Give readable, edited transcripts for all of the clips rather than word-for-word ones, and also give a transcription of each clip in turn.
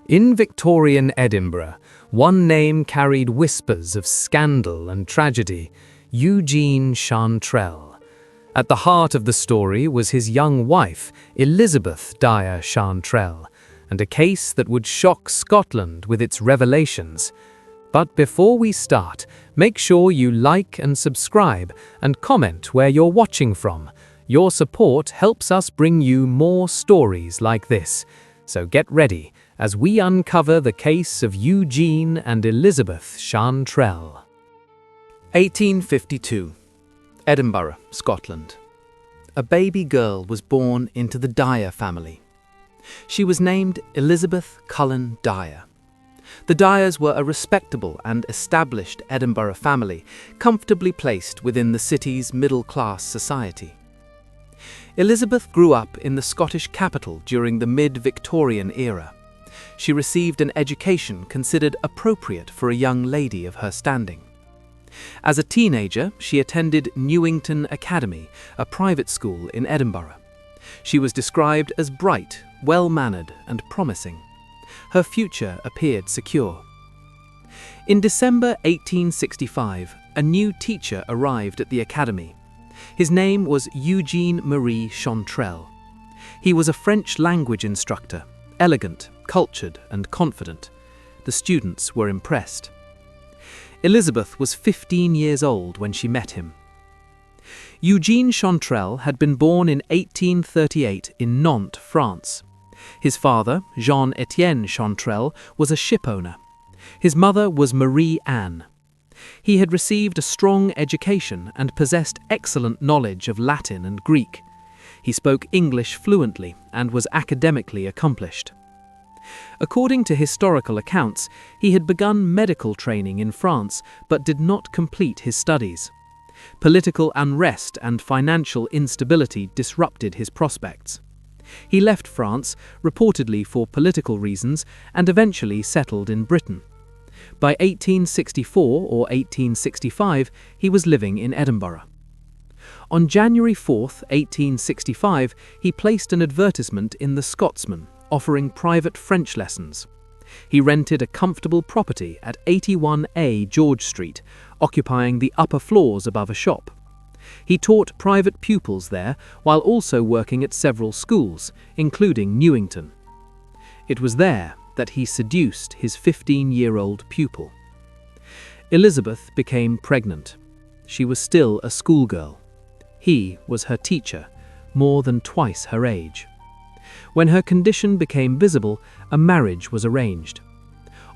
In Victorian Edinburgh, one name carried whispers of scandal and tragedy: Eugene Chantrelle. At the heart of the story was his young wife, Elizabeth Dyer Chantrelle, and a case that would shock Scotland with its revelations. But before we start, make sure you like and subscribe and comment where you're watching from. Your support helps us bring you more stories like this. So get ready as we uncover the case of Eugene and Elizabeth Chantrelle. 1852. Edinburgh, Scotland. A baby girl was born into the Dyer family. She was named Elizabeth Cullen Dyer. The Dyers were a respectable and established Edinburgh family, comfortably placed within the city's middle-class society. Elizabeth grew up in the Scottish capital during the mid-Victorian era. She received an education considered appropriate for a young lady of her standing. As a teenager, she attended Newington Academy, a private school in Edinburgh. She was described as bright, well-mannered, and promising. Her future appeared secure. In December 1865, a new teacher arrived at the academy. His name was Eugene Marie Chantrelle. He was a French language instructor, elegant, cultured, and confident. The students were impressed. Elizabeth was 15 years old when she met him. Eugene Chantrelle had been born in 1838 in Nantes, France. His father, Jean-Étienne Chantrelle, was a shipowner. His mother was Marie Anne. He had received a strong education and possessed excellent knowledge of Latin and Greek. He spoke English fluently and was academically accomplished. According to historical accounts, he had begun medical training in France but did not complete his studies. Political unrest and financial instability disrupted his prospects. He left France, reportedly for political reasons, and eventually settled in Britain. By 1864 or 1865, he was living in Edinburgh. On January 4, 1865, he placed an advertisement in The Scotsman, offering private French lessons. He rented a comfortable property at 81A George Street, occupying the upper floors above a shop. He taught private pupils there while also working at several schools, including Newington. It was there that he seduced his 15-year-old pupil. Elizabeth became pregnant. She was still a schoolgirl. He was her teacher, more than twice her age. When her condition became visible, a marriage was arranged.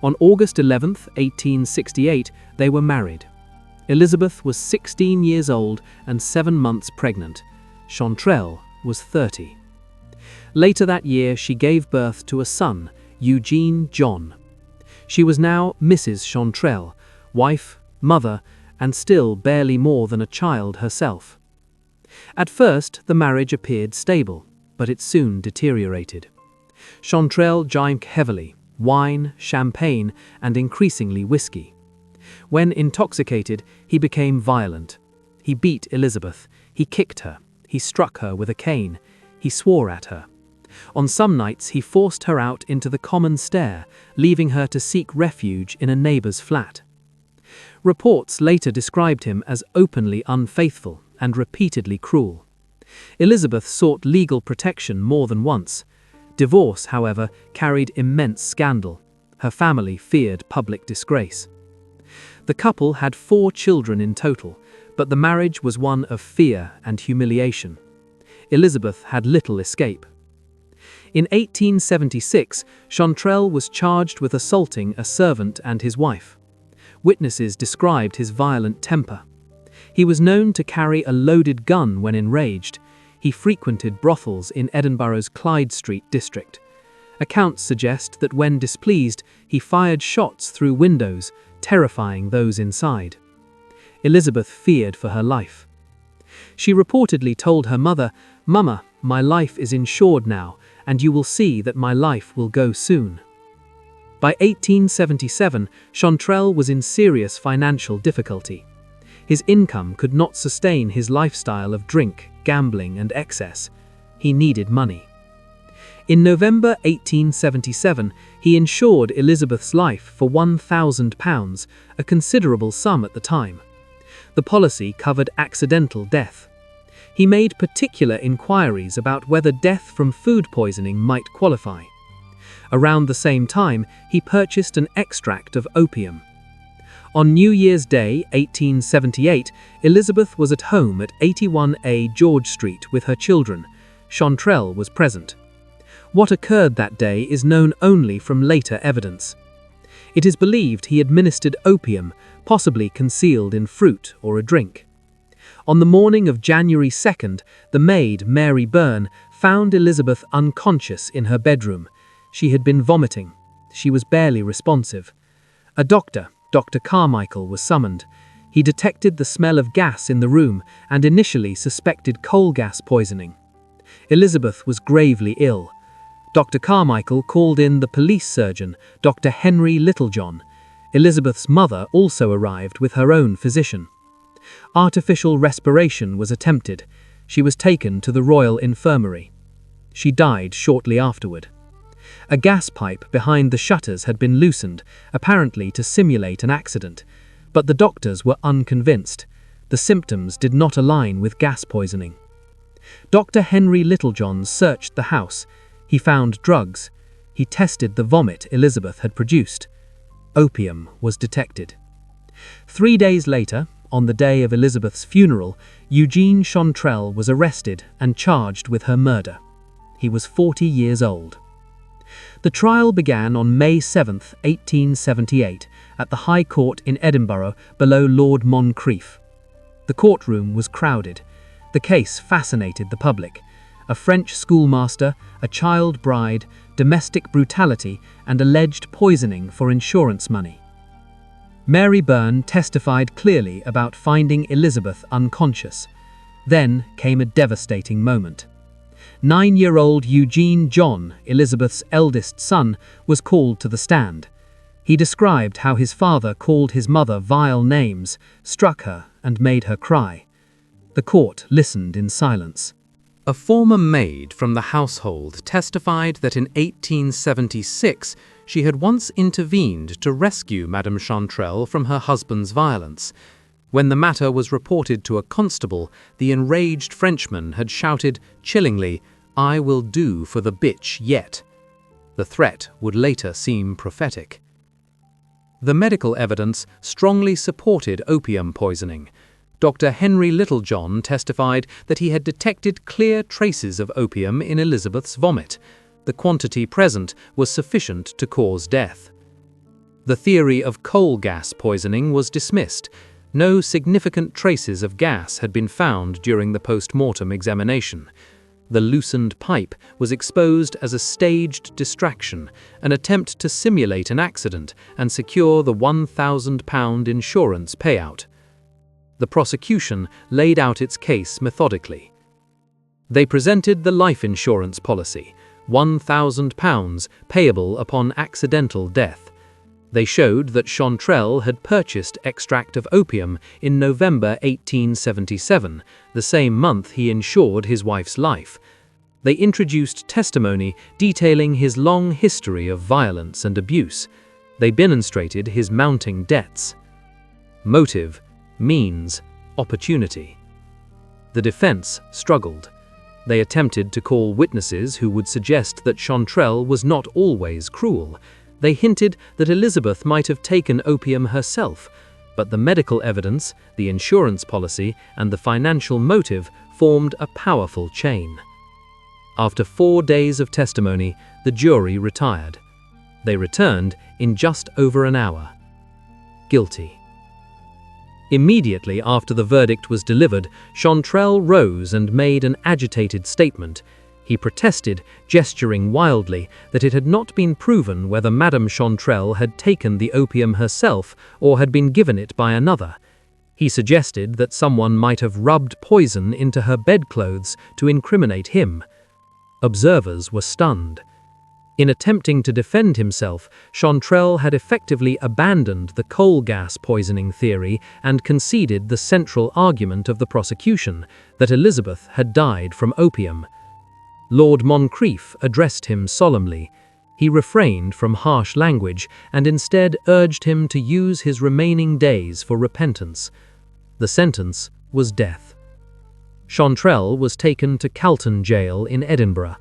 On August 11, 1868, they were married. Elizabeth was 16 years old and 7 months pregnant. Chantrelle was 30. Later that year, she gave birth to a son, Eugene John. She was now Mrs. Chantrelle, wife, mother, and still barely more than a child herself. At first, the marriage appeared stable, but it soon deteriorated. Chantrelle drank heavily: wine, champagne, and increasingly whiskey. When intoxicated, he became violent. He beat Elizabeth, he kicked her, he struck her with a cane, he swore at her. On some nights, he forced her out into the common stair, leaving her to seek refuge in a neighbor's flat. Reports later described him as openly unfaithful and repeatedly cruel. Elizabeth sought legal protection more than once. Divorce, however, carried immense scandal. Her family feared public disgrace. The couple had 4 children in total, but the marriage was one of fear and humiliation. Elizabeth had little escape. In 1876, Chantrelle was charged with assaulting a servant and his wife. Witnesses described his violent temper. He was known to carry a loaded gun when enraged. He frequented brothels in Edinburgh's Clyde Street district. Accounts suggest that when displeased, he fired shots through windows, terrifying those inside. Elizabeth feared for her life. She reportedly told her mother, "Mama, my life is insured now, and you will see that my life will go soon." By 1877, Chantrelle was in serious financial difficulty. His income could not sustain his lifestyle of drink, gambling, and excess. He needed money. In November 1877, he insured Elizabeth's life for £1,000, a considerable sum at the time. The policy covered accidental death. He made particular inquiries about whether death from food poisoning might qualify. Around the same time, he purchased an extract of opium. On New Year's Day, 1878, Elizabeth was at home at 81A George Street with her children. Chantrelle was present. What occurred that day is known only from later evidence. It is believed he administered opium, possibly concealed in fruit or a drink. On the morning of January 2nd, the maid, Mary Byrne, found Elizabeth unconscious in her bedroom. She had been vomiting. She was barely responsive. A doctor, Dr. Carmichael, was summoned. He detected the smell of gas in the room and initially suspected coal gas poisoning. Elizabeth was gravely ill. Dr. Carmichael called in the police surgeon, Dr. Henry Littlejohn. Elizabeth's mother also arrived with her own physician. Artificial respiration was attempted. She was taken to the Royal Infirmary. She died shortly afterward. A gas pipe behind the shutters had been loosened, apparently to simulate an accident, but the doctors were unconvinced. The symptoms did not align with gas poisoning. Dr. Henry Littlejohn searched the house. He found drugs. He tested the vomit Elizabeth had produced. Opium was detected. 3 days later, on the day of Elizabeth's funeral, Eugene Chantrelle was arrested and charged with her murder. He was 40 years old. The trial began on May 7, 1878, at the High Court in Edinburgh below Lord Moncrieff. The courtroom was crowded. The case fascinated the public. A French schoolmaster, a child bride, domestic brutality, and alleged poisoning for insurance money. Mary Byrne testified clearly about finding Elizabeth unconscious. Then came a devastating moment. 9-year-old Eugene John, Elizabeth's eldest son, was called to the stand. He described how his father called his mother vile names, struck her, and made her cry. The court listened in silence. A former maid from the household testified that in 1876 she had once intervened to rescue Madame Chantrelle from her husband's violence. When the matter was reported to a constable, the enraged Frenchman had shouted chillingly, "I will do for the bitch yet." The threat would later seem prophetic. The medical evidence strongly supported opium poisoning. Dr. Henry Littlejohn testified that he had detected clear traces of opium in Elizabeth's vomit. The quantity present was sufficient to cause death. The theory of coal gas poisoning was dismissed. No significant traces of gas had been found during the post-mortem examination. The loosened pipe was exposed as a staged distraction, an attempt to simulate an accident and secure the £1,000 insurance payout. The prosecution laid out its case methodically. They presented the life insurance policy, £1,000 payable upon accidental death. They showed that Chantrelle had purchased extract of opium in November 1877, the same month he insured his wife's life. They introduced testimony detailing his long history of violence and abuse. They demonstrated his mounting debts. Motive, means, opportunity. The defense struggled. They attempted to call witnesses who would suggest that Chantrelle was not always cruel. They hinted that Elizabeth might have taken opium herself, but the medical evidence, the insurance policy, and the financial motive formed a powerful chain. After 4 days of testimony, the jury retired. They returned in just over an hour. Guilty. Immediately after the verdict was delivered, Chantrelle rose and made an agitated statement. He protested, gesturing wildly, that it had not been proven whether Madame Chantrelle had taken the opium herself or had been given it by another. He suggested that someone might have rubbed poison into her bedclothes to incriminate him. Observers were stunned. In attempting to defend himself, Chantrelle had effectively abandoned the coal gas poisoning theory and conceded the central argument of the prosecution, that Elizabeth had died from opium. Lord Moncrieff addressed him solemnly. He refrained from harsh language and instead urged him to use his remaining days for repentance. The sentence was death. Chantrelle was taken to Calton Jail in Edinburgh.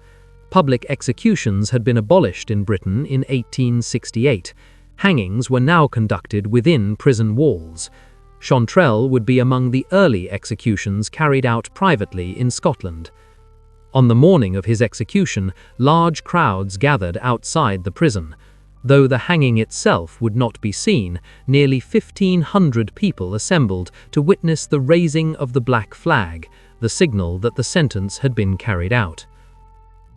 Public executions had been abolished in Britain in 1868. Hangings were now conducted within prison walls. Chantrelle would be among the early executions carried out privately in Scotland. On the morning of his execution, large crowds gathered outside the prison. Though the hanging itself would not be seen, nearly 1,500 people assembled to witness the raising of the black flag, the signal that the sentence had been carried out.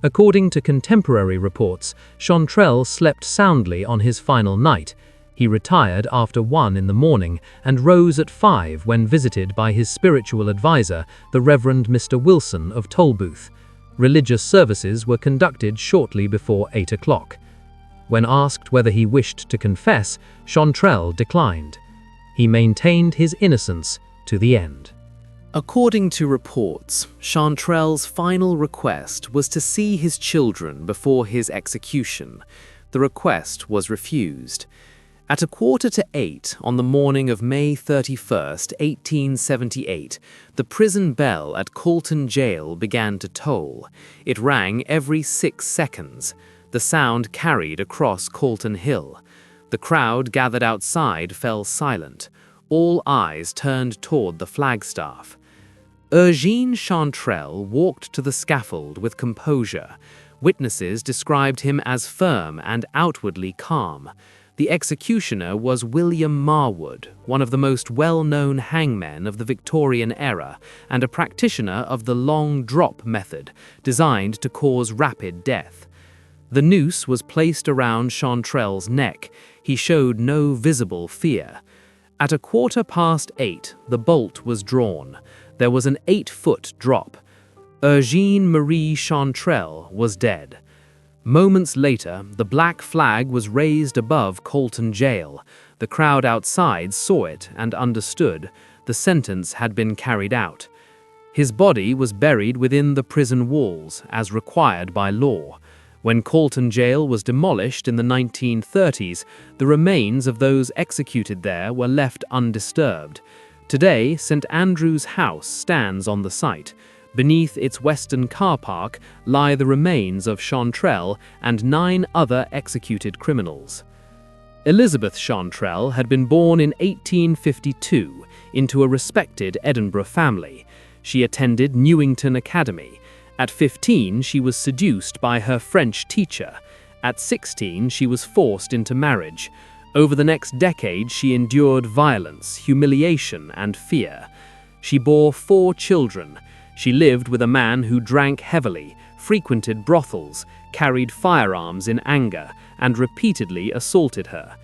According to contemporary reports, Chantrelle slept soundly on his final night. He retired after 1 in the morning and rose at 5 when visited by his spiritual advisor, the Reverend Mr. Wilson of Tolbooth. Religious services were conducted shortly before 8 o'clock. When asked whether he wished to confess, Chantrelle declined. He maintained his innocence to the end. According to reports, Chantrelle's final request was to see his children before his execution. The request was refused. At 7:45 on the morning of May 31st, 1878, the prison bell at Calton Jail began to toll. It rang every 6 seconds. The sound carried across Calton Hill. The crowd gathered outside fell silent. All eyes turned toward the flagstaff. Eugene Chantrelle walked to the scaffold with composure. Witnesses described him as firm and outwardly calm. The executioner was William Marwood, one of the most well-known hangmen of the Victorian era and a practitioner of the long drop method, designed to cause rapid death. The noose was placed around Chantrelle's neck. He showed no visible fear. At 8:15, the bolt was drawn. There was an 8-foot drop. Eugene Marie Chantrelle was dead. Moments later, the black flag was raised above Calton Jail. The crowd outside saw it and understood. The sentence had been carried out. His body was buried within the prison walls, as required by law. When Calton Jail was demolished in the 1930s, the remains of those executed there were left undisturbed. Today, St. Andrew's House stands on the site. Beneath its western car park lie the remains of Chantrelle and 9 other executed criminals. Elizabeth Chantrelle had been born in 1852 into a respected Edinburgh family. She attended Newington Academy. At 15, she was seduced by her French teacher. At 16, she was forced into marriage. Over the next decade, she endured violence, humiliation, and fear. She bore 4 children. She lived with a man who drank heavily, frequented brothels, carried firearms in anger, and repeatedly assaulted her.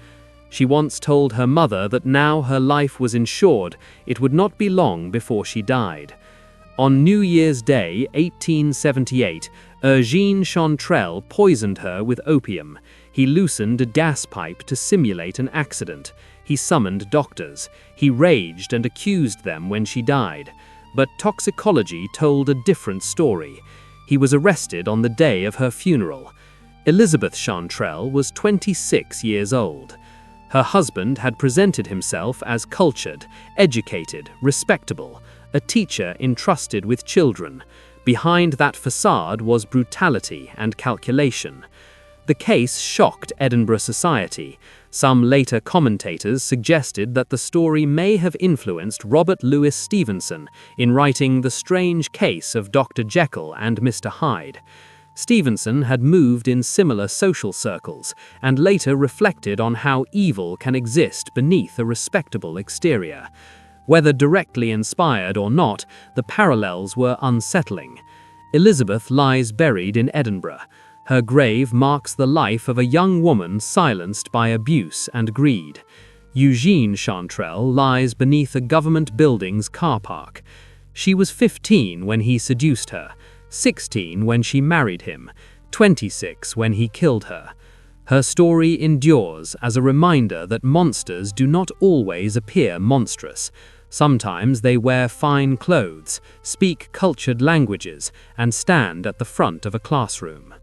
She once told her mother that now her life was insured, it would not be long before she died. On New Year's Day, 1878, Eugene Chantrelle poisoned her with opium. He loosened a gas pipe to simulate an accident. He summoned doctors. He raged and accused them when she died. But toxicology told a different story. He was arrested on the day of her funeral. Elizabeth Chantrelle was 26 years old. Her husband had presented himself as cultured, educated, respectable, a teacher entrusted with children. Behind that facade was brutality and calculation. The case shocked Edinburgh society. Some later commentators suggested that the story may have influenced Robert Louis Stevenson in writing The Strange Case of Dr. Jekyll and Mr. Hyde. Stevenson had moved in similar social circles and later reflected on how evil can exist beneath a respectable exterior. Whether directly inspired or not, the parallels were unsettling. Elizabeth lies buried in Edinburgh. Her grave marks the life of a young woman silenced by abuse and greed. Eugene Chantrelle lies beneath a government building's car park. She was 15 when he seduced her, 16 when she married him, 26 when he killed her. Her story endures as a reminder that monsters do not always appear monstrous. Sometimes they wear fine clothes, speak cultured languages, and stand at the front of a classroom.